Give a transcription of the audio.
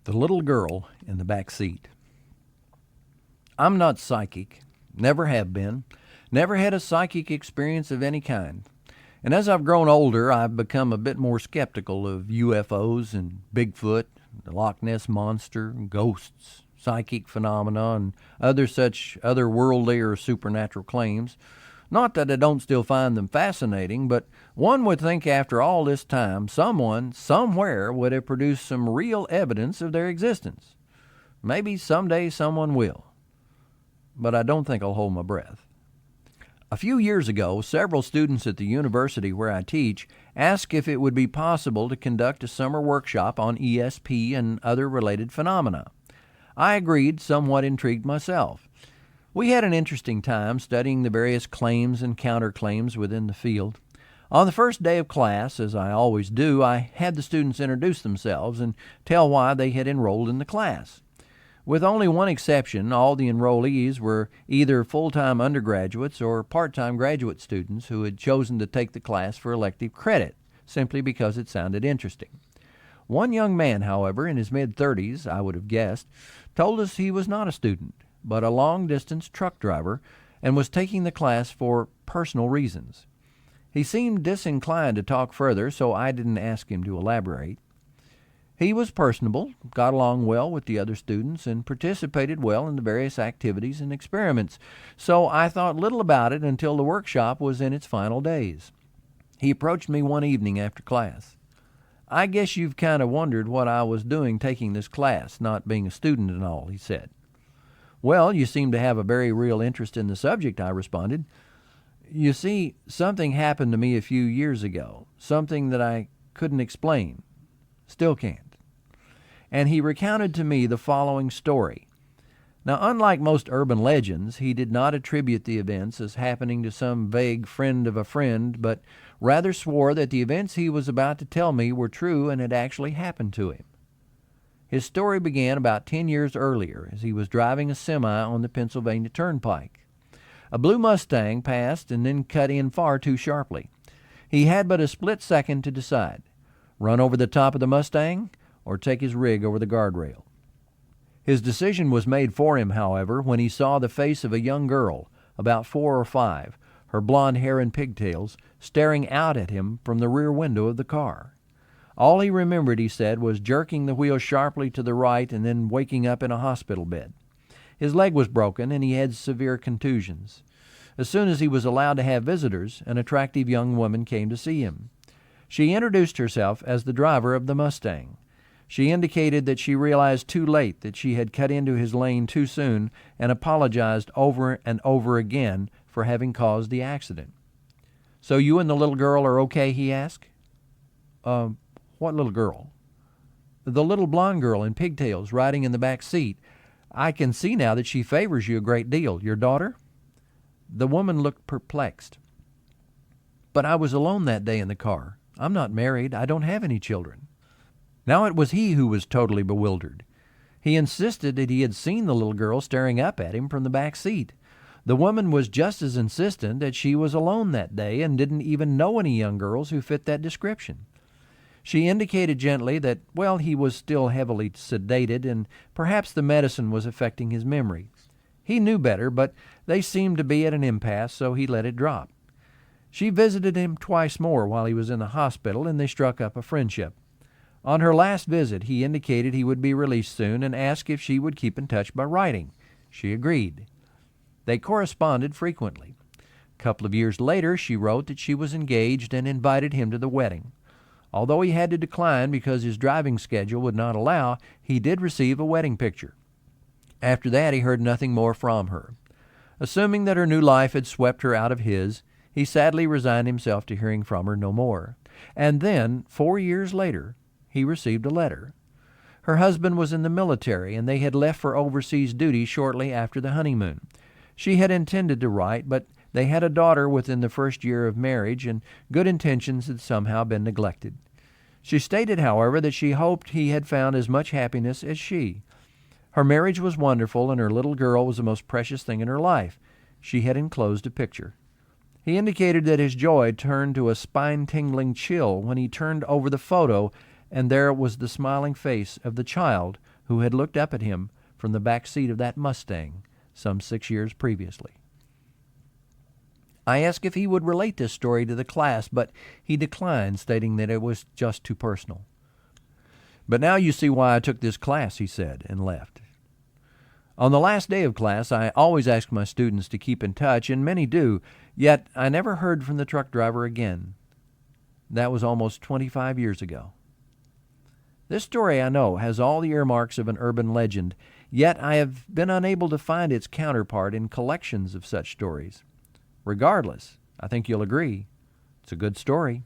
The little girl in the back seat. I'm not psychic, never have been, never had a psychic experience of any kind. And as I've grown older, I've become a bit more skeptical of UFOs and Bigfoot, the Loch Ness Monster, ghosts, psychic phenomena, and other such otherworldly or supernatural claims. Not that I don't still find them fascinating, but one would think after all this time, someone, somewhere, would have produced some real evidence of their existence. Maybe someday someone will. But I don't think I'll hold my breath. A few years ago, several students at the university where I teach asked if it would be possible to conduct a summer workshop on ESP and other related phenomena. I agreed, somewhat intrigued myself. We had an interesting time studying the various claims and counterclaims within the field. On the first day of class, as I always do, I had the students introduce themselves and tell why they had enrolled in the class. With only one exception, all the enrollees were either full-time undergraduates or part-time graduate students who had chosen to take the class for elective credit, simply because it sounded interesting. One young man, however, in his mid-30s, I would have guessed, told us he was not a student, but a long-distance truck driver, and was taking the class for personal reasons. He seemed disinclined to talk further, so I didn't ask him to elaborate. He was personable, got along well with the other students, and participated well in the various activities and experiments, so I thought little about it until the workshop was in its final days. He approached me one evening after class. "I guess you've kind of wondered what I was doing taking this class, not being a student and all," he said. "Well, you seem to have a very real interest in the subject," I responded. "You see, something happened to me a few years ago, something that I couldn't explain, still can't." And he recounted to me the following story. Now, unlike most urban legends, he did not attribute the events as happening to some vague friend of a friend, but rather swore that the events he was about to tell me were true and had actually happened to him. His story began about 10 years earlier as he was driving a semi on the Pennsylvania Turnpike. A blue Mustang passed and then cut in far too sharply. He had but a split second to decide: run over the top of the Mustang or take his rig over the guardrail. His decision was made for him, however, when he saw the face of a young girl, about 4 or 5, her blonde hair in pigtails, staring out at him from the rear window of the car. All he remembered, he said, was jerking the wheel sharply to the right and then waking up in a hospital bed. His leg was broken and he had severe contusions. As soon as he was allowed to have visitors, an attractive young woman came to see him. She introduced herself as the driver of the Mustang. She indicated that she realized too late that she had cut into his lane too soon and apologized over and over again for having caused the accident. "So you and the little girl are okay?" he asked. What little girl?" "The little blonde girl in pigtails riding in the back seat. I can see now that she favors you a great deal. Your daughter?" The woman looked perplexed. "But I was alone that day in the car. I'm not married. I don't have any children." Now it was he who was totally bewildered. He insisted that he had seen the little girl staring up at him from the back seat. The woman was just as insistent that she was alone that day and didn't even know any young girls who fit that description. She indicated gently that, well, he was still heavily sedated and perhaps the medicine was affecting his memory. He knew better, but they seemed to be at an impasse, so he let it drop. She visited him twice more while he was in the hospital, and they struck up a friendship. On her last visit, he indicated he would be released soon and asked if she would keep in touch by writing. She agreed. They corresponded frequently. A couple of years later, she wrote that she was engaged and invited him to the wedding. Although he had to decline because his driving schedule would not allow, he did receive a wedding picture. After that, he heard nothing more from her. Assuming that her new life had swept her out of his, he sadly resigned himself to hearing from her no more. And then, 4 years later, he received a letter. Her husband was in the military, and they had left for overseas duty shortly after the honeymoon. She had intended to write, but they had a daughter within the first year of marriage, and good intentions had somehow been neglected. She stated, however, that she hoped he had found as much happiness as she. Her marriage was wonderful, and her little girl was the most precious thing in her life. She had enclosed a picture. He indicated that his joy turned to a spine-tingling chill when he turned over the photo, and there was the smiling face of the child who had looked up at him from the back seat of that Mustang some 6 years previously. I asked if he would relate this story to the class, but he declined, stating that it was just too personal. "But now you see why I took this class," he said, and left. On the last day of class, I always ask my students to keep in touch, and many do, yet I never heard from the truck driver again. That was almost 25 years ago. This story, I know, has all the earmarks of an urban legend, yet I have been unable to find its counterpart in collections of such stories. Regardless, I think you'll agree, it's a good story.